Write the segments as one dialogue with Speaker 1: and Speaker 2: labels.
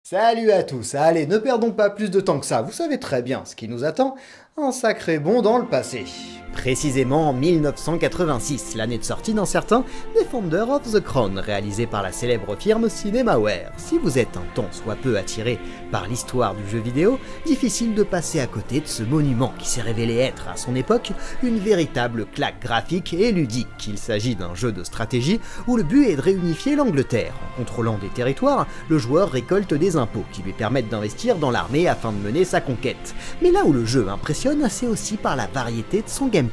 Speaker 1: Salut à tous, allez, ne perdons pas plus de temps que ça, vous savez très bien ce qui nous attend, un sacré bond dans le passé. Précisément en 1986, l'année de sortie d'un certain Defender of the Crown, réalisé par la célèbre firme Cinemaware. Si vous êtes un tant soit peu attiré par l'histoire du jeu vidéo, difficile de passer à côté de ce monument qui s'est révélé être à son époque une véritable claque graphique et ludique. Il s'agit d'un jeu de stratégie où le but est de réunifier l'Angleterre. En contrôlant des territoires, le joueur récolte des impôts qui lui permettent d'investir dans l'armée afin de mener sa conquête. Mais là où le jeu impressionne, c'est aussi par la variété de son gameplay.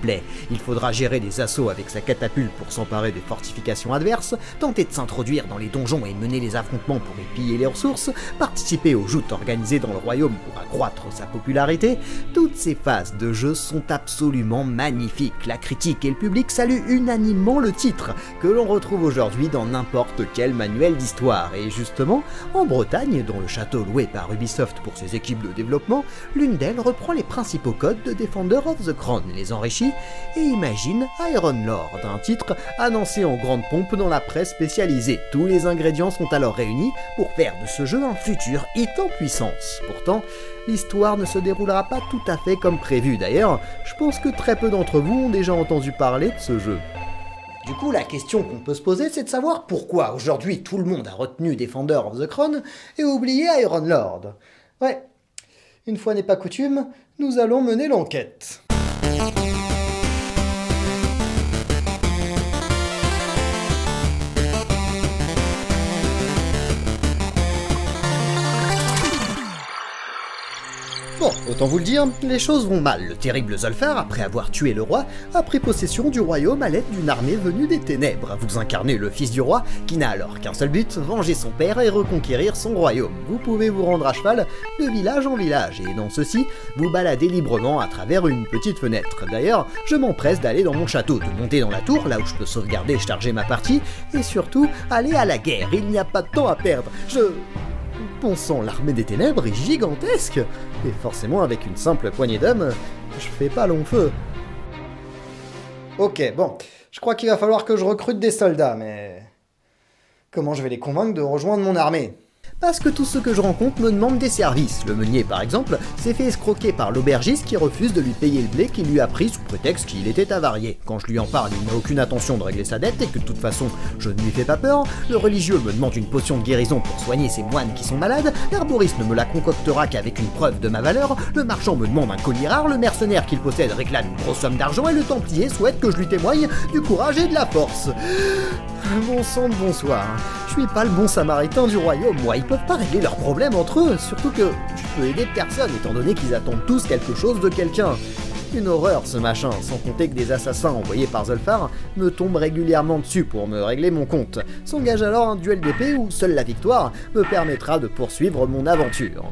Speaker 1: Il faudra gérer des assauts avec sa catapulte pour s'emparer des fortifications adverses, tenter de s'introduire dans les donjons et mener les affrontements pour y piller les ressources, participer aux joutes organisées dans le royaume pour accroître sa popularité. Toutes ces phases de jeu sont absolument magnifiques. La critique et le public saluent unanimement le titre, que l'on retrouve aujourd'hui dans n'importe quel manuel d'histoire. Et justement, en Bretagne, dont le château loué par Ubisoft pour ses équipes de développement, l'une d'elles reprend les principaux codes de Defender of the Crown, les enrichit et imagine Iron Lord, un titre annoncé en grande pompe dans la presse spécialisée. Tous les ingrédients sont alors réunis pour faire de ce jeu un futur hit en puissance. Pourtant, l'histoire ne se déroulera pas tout à fait comme prévu. D'ailleurs, je pense que très peu d'entre vous ont déjà entendu parler de ce jeu. Du coup, la question qu'on peut se poser, c'est de savoir pourquoi aujourd'hui tout le monde a retenu Defender of the Crown et oublié Iron Lord. Ouais, une fois n'est pas coutume, nous allons mener l'enquête. Bon, autant vous le dire, les choses vont mal. Le terrible Zolfar, après avoir tué le roi, a pris possession du royaume à l'aide d'une armée venue des ténèbres. Vous incarnez le fils du roi, qui n'a alors qu'un seul but, venger son père et reconquérir son royaume. Vous pouvez vous rendre à cheval de village en village, et dans ceux-ci, vous baladez librement à travers une petite fenêtre. D'ailleurs, je m'empresse d'aller dans mon château, de monter dans la tour, là où je peux sauvegarder et charger ma partie, et surtout, aller à la guerre. Il n'y a pas de temps à perdre. Bon sang, l'armée des ténèbres est gigantesque, et forcément avec une simple poignée d'hommes, je fais pas long feu. Ok, bon, je crois qu'il va falloir que je recrute des soldats, mais comment je vais les convaincre de rejoindre mon armée ? Parce que tous ceux que je rencontre me demandent des services. Le meunier, par exemple, s'est fait escroquer par l'aubergiste qui refuse de lui payer le blé qu'il lui a pris sous prétexte qu'il était avarié. Quand je lui en parle, il n'a aucune intention de régler sa dette et que de toute façon, je ne lui fais pas peur. Le religieux me demande une potion de guérison pour soigner ses moines qui sont malades. L'herboriste ne me la concoctera qu'avec une preuve de ma valeur. Le marchand me demande un collier rare. Le mercenaire qu'il possède réclame une grosse somme d'argent et le templier souhaite que je lui témoigne du courage et de la force. Bon sang de bonsoir. Je suis pas le bon samaritain du royaume, moi. Ils peuvent pas régler leurs problèmes entre eux, surtout que je peux aider personne étant donné qu'ils attendent tous quelque chose de quelqu'un. Une horreur ce machin, sans compter que des assassins envoyés par Zolfar me tombent régulièrement dessus pour me régler mon compte. S'engage alors un duel d'épée où seule la victoire me permettra de poursuivre mon aventure.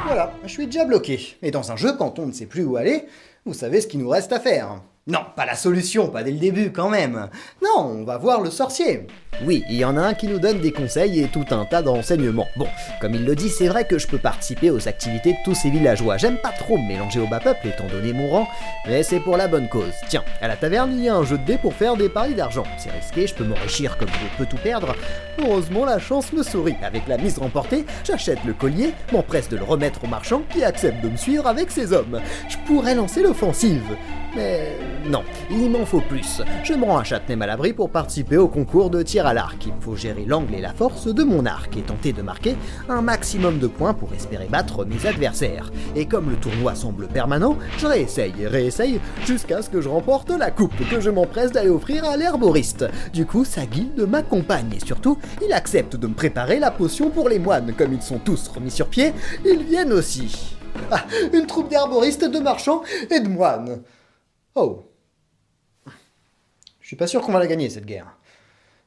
Speaker 1: Voilà, je suis déjà bloqué. Et dans un jeu, quand on ne sait plus où aller, vous savez ce qu'il nous reste à faire. Non, pas la solution, pas dès le début quand même. Non, on va voir le sorcier. Oui, il y en a un qui nous donne des conseils et tout un tas de renseignements. Bon, comme il le dit, c'est vrai que je peux participer aux activités de tous ces villageois. J'aime pas trop me mélanger au bas peuple étant donné mon rang, mais c'est pour la bonne cause. Tiens, à la taverne, il y a un jeu de dés pour faire des paris d'argent. C'est risqué, je peux m'enrichir comme je peux tout perdre. Heureusement, la chance me sourit. Avec la mise remportée, j'achète le collier, m'empresse de le remettre au marchand qui accepte de me suivre avec ses hommes. Je pourrais lancer l'offensive. Mais non, il m'en faut plus. Je me rends à Châtenay-Malabry pour participer au concours de tir à l'arc. Il me faut gérer l'angle et la force de mon arc et tenter de marquer un maximum de points pour espérer battre mes adversaires. Et comme le tournoi semble permanent, je réessaye et réessaye jusqu'à ce que je remporte la coupe que je m'empresse d'aller offrir à l'herboriste. Du coup, sa guilde m'accompagne et surtout, il accepte de me préparer la potion pour les moines. Comme ils sont tous remis sur pied, ils viennent aussi. Ah, une troupe d'herboristes, de marchands et de moines. Oh. Je suis pas sûr qu'on va la gagner cette guerre.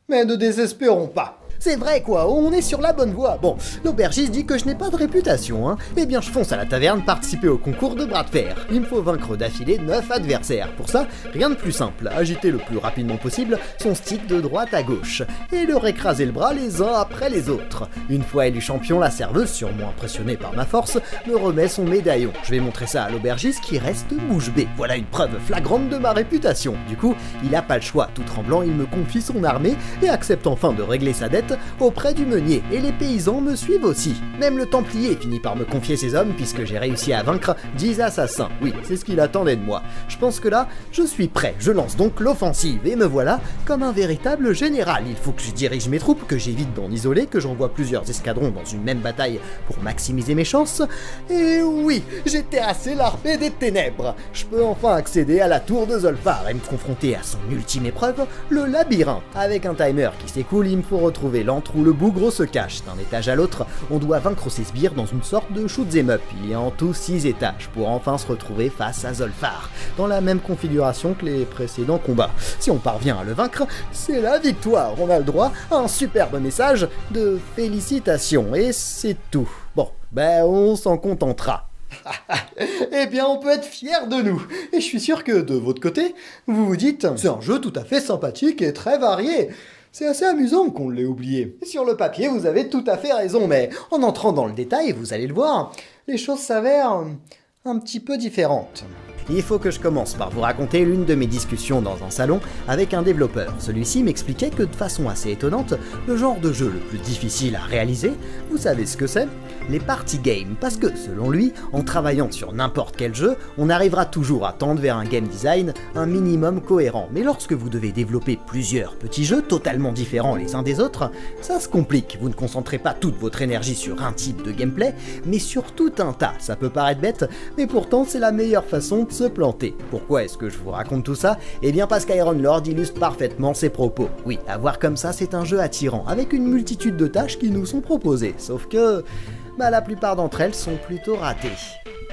Speaker 1: Mais ne désespérons pas. C'est vrai quoi, on est sur la bonne voie. Bon, l'aubergiste dit que je n'ai pas de réputation, hein. Eh bien je fonce à la taverne participer au concours de bras de fer. Il me faut vaincre d'affilée 9 adversaires. Pour ça, rien de plus simple, agiter le plus rapidement possible son stick de droite à gauche, et leur écraser le bras les uns après les autres. Une fois élu champion, la serveuse, sûrement impressionnée par ma force, me remet son médaillon. Je vais montrer ça à l'aubergiste qui reste bouche bée. Voilà une preuve flagrante de ma réputation. Du coup, il a pas le choix. Tout tremblant, il me confie son armée et accepte enfin de régler sa dette vite auprès du meunier, et les paysans me suivent aussi. Même le Templier finit par me confier ses hommes puisque j'ai réussi à vaincre 10 assassins. Oui, c'est ce qu'il attendait de moi. Je pense que là, je suis prêt. Je lance donc l'offensive, et me voilà comme un véritable général. Il faut que je dirige mes troupes, que j'évite d'en isoler, que j'envoie plusieurs escadrons dans une même bataille pour maximiser mes chances. Et oui, j'ai terrassé l'armée des ténèbres. Je peux enfin accéder à la tour de Zolfar et me confronter à son ultime épreuve, le labyrinthe. Avec un timer qui s'écoule, il me faut retrouver l'antre où le bougre se cache. D'un étage à l'autre, on doit vaincre ses sbires dans une sorte de shoot'em up. Il y a en tout 6 étages pour enfin se retrouver face à Zolfar, dans la même configuration que les précédents combats. Si on parvient à le vaincre, c'est la victoire. On a le droit à un superbe message de félicitations, et c'est tout. Bon, on s'en contentera. Eh bien, on peut être fier de nous. Et je suis sûr que de votre côté, vous vous dites, c'est un jeu tout à fait sympathique et très varié. C'est assez amusant qu'on l'ait oublié. Et sur le papier, vous avez tout à fait raison, mais en entrant dans le détail, vous allez le voir, les choses s'avèrent un petit peu différentes. Il faut que je commence par vous raconter l'une de mes discussions dans un salon avec un développeur. Celui-ci m'expliquait que de façon assez étonnante, le genre de jeu le plus difficile à réaliser, vous savez ce que c'est ? Les party games, parce que selon lui, en travaillant sur n'importe quel jeu, on arrivera toujours à tendre vers un game design un minimum cohérent. Mais lorsque vous devez développer plusieurs petits jeux totalement différents les uns des autres, ça se complique. Vous ne concentrez pas toute votre énergie sur un type de gameplay, mais sur tout un tas. Ça peut paraître bête, mais pourtant c'est la meilleure façon de se planter. Pourquoi est-ce que je vous raconte tout ça ? Eh bien parce qu'Iron Lord illustre parfaitement ses propos. Oui, à voir comme ça, c'est un jeu attirant, avec une multitude de tâches qui nous sont proposées, sauf que la plupart d'entre elles sont plutôt ratées.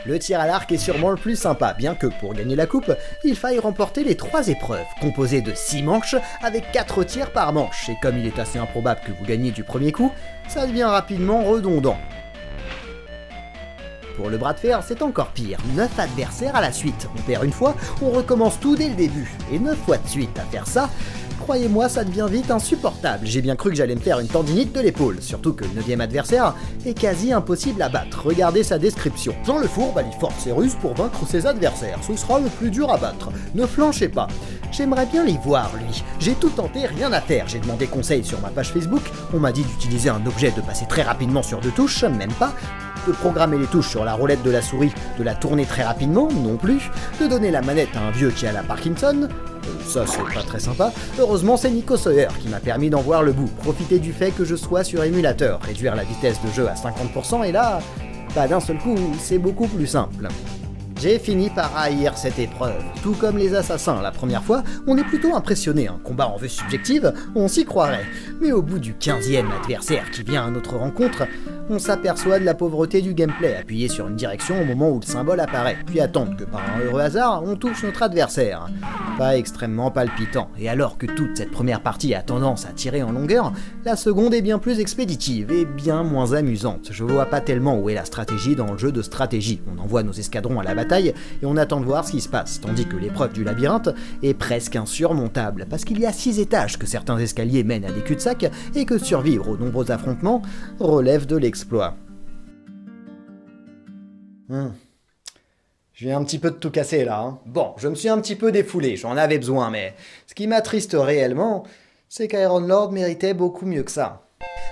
Speaker 1: Le tir à l'arc est sûrement le plus sympa, bien que pour gagner la coupe, il faille remporter les 3 épreuves, composées de 6 manches, avec 4 tirs par manche, et comme il est assez improbable que vous gagniez du premier coup, ça devient rapidement redondant. Pour le bras de fer, c'est encore pire, 9 adversaires à la suite. On perd une fois, on recommence tout dès le début, et 9 fois de suite à faire ça, croyez-moi, ça devient vite insupportable. J'ai bien cru que j'allais me faire une tendinite de l'épaule, surtout que le 9e adversaire est quasi impossible à battre. Regardez sa description. Jean Le Fourbe allie force et ruse pour vaincre ses adversaires. Ce sera le plus dur à battre. Ne flanchez pas. J'aimerais bien les voir, lui. J'ai tout tenté, rien à faire. J'ai demandé conseil sur ma page Facebook. On m'a dit d'utiliser un objet, de passer très rapidement sur 2 touches, même pas. De programmer les touches sur la roulette de la souris, de la tourner très rapidement, non plus. De donner la manette à un vieux qui a la Parkinson. Ça, c'est pas très sympa. Heureusement, c'est Nico Sawyer qui m'a permis d'en voir le bout. Profiter du fait que je sois sur émulateur, réduire la vitesse de jeu à 50%, et là, d'un seul coup, c'est beaucoup plus simple. J'ai fini par haïr cette épreuve. Tout comme les assassins la première fois, on est plutôt impressionné. Un combat en vue subjective, on s'y croirait. Mais au bout du 15e adversaire qui vient à notre rencontre, on s'aperçoit de la pauvreté du gameplay, appuyer sur une direction au moment où le symbole apparaît, puis attendre que par un heureux hasard, on touche notre adversaire. Pas extrêmement palpitant, et alors que toute cette première partie a tendance à tirer en longueur, la seconde est bien plus expéditive et bien moins amusante. Je vois pas tellement où est la stratégie dans le jeu de stratégie. On envoie nos escadrons à la bataille et on attend de voir ce qui se passe, tandis que l'épreuve du labyrinthe est presque insurmontable, parce qu'il y a 6 étages, que certains escaliers mènent à des cul-de-sac, et que survivre aux nombreux affrontements relève de l'exploit. Je viens un petit peu de tout casser là. Bon, je me suis un petit peu défoulé, j'en avais besoin, mais ce qui m'attriste réellement, c'est qu'Iron Lord méritait beaucoup mieux que ça.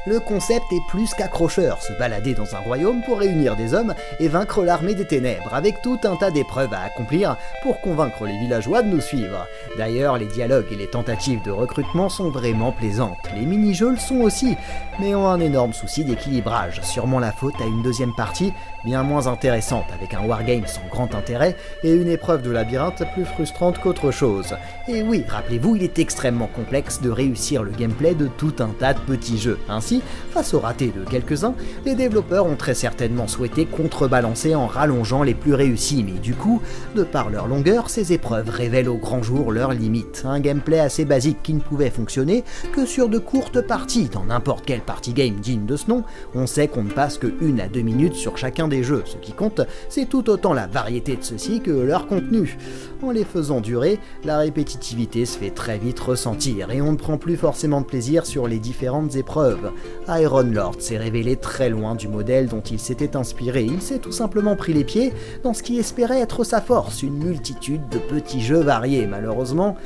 Speaker 1: Le concept est plus qu'accrocheur, se balader dans un royaume pour réunir des hommes et vaincre l'armée des ténèbres, avec tout un tas d'épreuves à accomplir pour convaincre les villageois de nous suivre. D'ailleurs, les dialogues et les tentatives de recrutement sont vraiment plaisantes. Les mini-jeux le sont aussi, mais ont un énorme souci d'équilibrage, sûrement la faute à une deuxième partie bien moins intéressante, avec un wargame sans grand intérêt et une épreuve de labyrinthe plus frustrante qu'autre chose. Et oui, rappelez-vous, il est extrêmement complexe de réussir le gameplay de tout un tas de petits jeux. Ainsi, face au raté de quelques-uns, les développeurs ont très certainement souhaité contrebalancer en rallongeant les plus réussis, mais du coup, de par leur longueur, ces épreuves révèlent au grand jour leurs limites. Un gameplay assez basique qui ne pouvait fonctionner que sur de courtes parties. Dans n'importe quel party game digne de ce nom, on sait qu'on ne passe que 1 à 2 minutes sur chacun des jeux. Ce qui compte, c'est tout autant la variété de ceux-ci que leur contenu. En les faisant durer, la répétitivité se fait très vite ressentir et on ne prend plus forcément de plaisir sur les différentes épreuves. Iron Lord s'est révélé très loin du modèle dont il s'était inspiré. Il s'est tout simplement pris les pieds dans ce qui espérait être sa force, une multitude de petits jeux variés, malheureusement,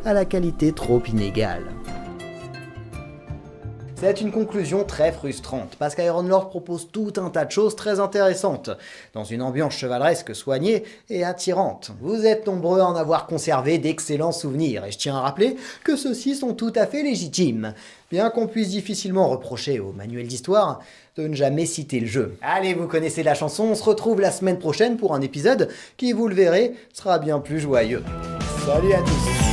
Speaker 1: à la qualité trop inégale. C'est une conclusion très frustrante, parce qu'Ironlord propose tout un tas de choses très intéressantes, dans une ambiance chevaleresque soignée et attirante. Vous êtes nombreux à en avoir conservé d'excellents souvenirs, et je tiens à rappeler que ceux-ci sont tout à fait légitimes, bien qu'on puisse difficilement reprocher au manuel d'histoire de ne jamais citer le jeu. Allez, vous connaissez la chanson, on se retrouve la semaine prochaine pour un épisode qui, vous le verrez, sera bien plus joyeux. Salut à tous!